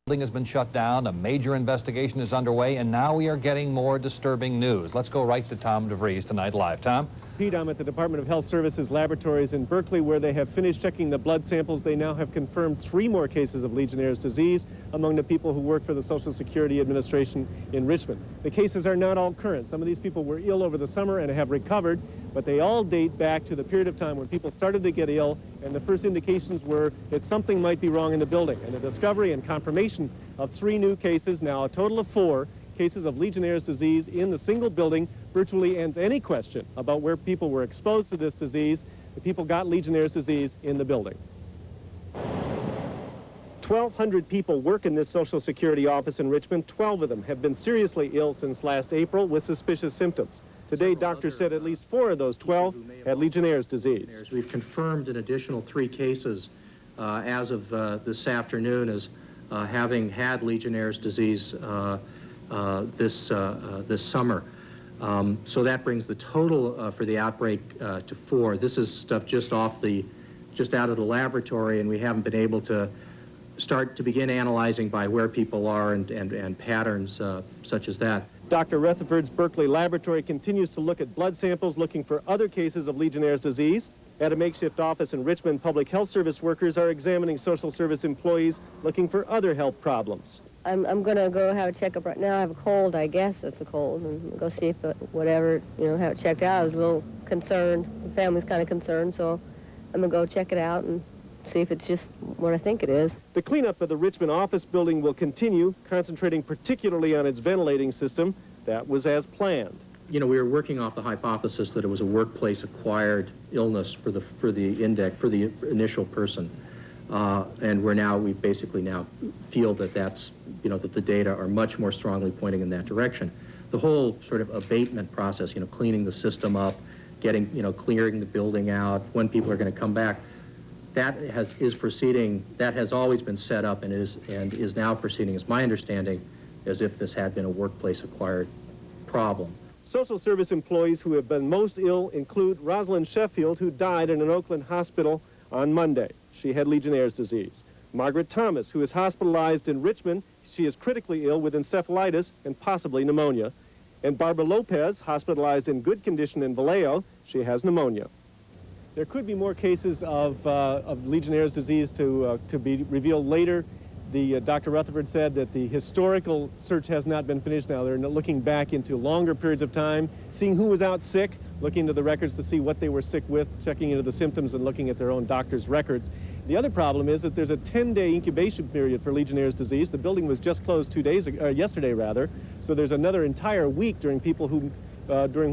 building has been shut down, a major investigation is underway, and now we are getting more disturbing news. Let's go right to Tom DeVries tonight live. Tom? Pete, I'm at the Department of Health Services laboratories in Berkeley, where they have finished checking the blood samples. They now have confirmed 3 more cases of Legionnaires' disease among the people who work for the Social Security Administration in Richmond. The cases are not all current. Some of these people were ill over the summer and have recovered, but they all date back to the period of time when people started to get ill, and the first indications were that something might be wrong in the building. And the discovery and confirmation of 3 new cases, now a total of 4 cases of Legionnaires' disease in the single building, virtually ends any question about where people were exposed to this disease. The people got Legionnaires' disease in the building. 1,200 people work in this Social Security office in Richmond. 12 of them have been seriously ill since last April with suspicious symptoms. Today, doctors said at least 4 of those 12 had Legionnaires' disease. We've confirmed an additional 3 cases as of this afternoon as having had Legionnaires' disease this summer. So that brings the total for the outbreak to 4. This is stuff just out of the laboratory, and we haven't been able to begin analyzing by where people are and patterns such as that. Dr. Rutherford's Berkeley laboratory continues to look at blood samples looking for other cases of Legionnaires' disease. At a makeshift office in Richmond, public health service workers are examining social service employees looking for other health problems. I'm going to go have a checkup right now. I have a cold, I guess it's a cold, and go see if whatever, have it checked out. I was a little concerned. The family's kind of concerned, so I'm going to go check it out and see if it's just what I think it is. The cleanup of the Richmond office building will continue, concentrating particularly on its ventilating system. That was as planned. We were working off the hypothesis that it was a workplace-acquired illness for the initial person. And we basically now feel that that the data are much more strongly pointing in that direction. The whole sort of abatement process, cleaning the system up, clearing the building out, when people are going to come back, is proceeding. That has always been set up and is now proceeding, is my understanding, as if this had been a workplace-acquired problem. Social service employees who have been most ill include Rosalind Sheffield, who died in an Oakland hospital on Monday. She had Legionnaires' disease. Margaret Thomas, who is hospitalized in Richmond. She is critically ill with encephalitis and possibly pneumonia. And Barbara Lopez, hospitalized in good condition in Vallejo. She has pneumonia. There could be more cases of Legionnaires' disease to be revealed later. Dr. Rutherford said that the historical search has not been finished now. They're looking back into longer periods of time, seeing who was out sick, looking into the records to see what they were sick with, checking into the symptoms and looking at their own doctor's records. The other problem is that there's a 10-day incubation period for Legionnaires' disease. The building was just closed yesterday, so there's another entire week during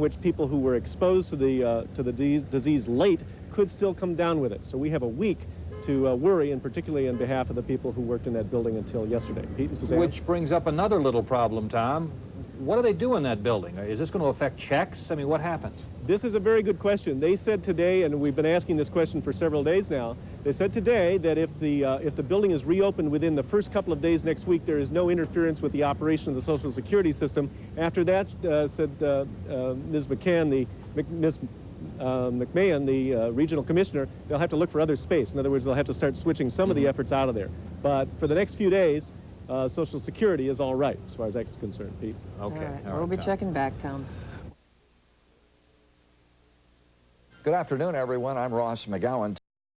which people who were exposed to the disease late could still come down with it. So we have a week to worry, and particularly on behalf of the people who worked in that building until yesterday. Pete and Suzanne? Which brings up another little problem, Tom. What do they do in that building? Is this going to affect checks? I mean, what happens? This is a very good question. They said today, and we've been asking this question for several days now, they said today that if the building is reopened within the first couple of days next week, there is no interference with the operation of the Social Security system. After that, said Ms. McMahon, the regional commissioner, they'll have to look for other space. In other words, they'll have to start switching some of the efforts out of there. But for the next few days, Social Security is all right, as far as that's concerned, Pete. Okay. All right. All right, We'll be Tom. checking back, Tom. Good afternoon, everyone. I'm Ross McGowan.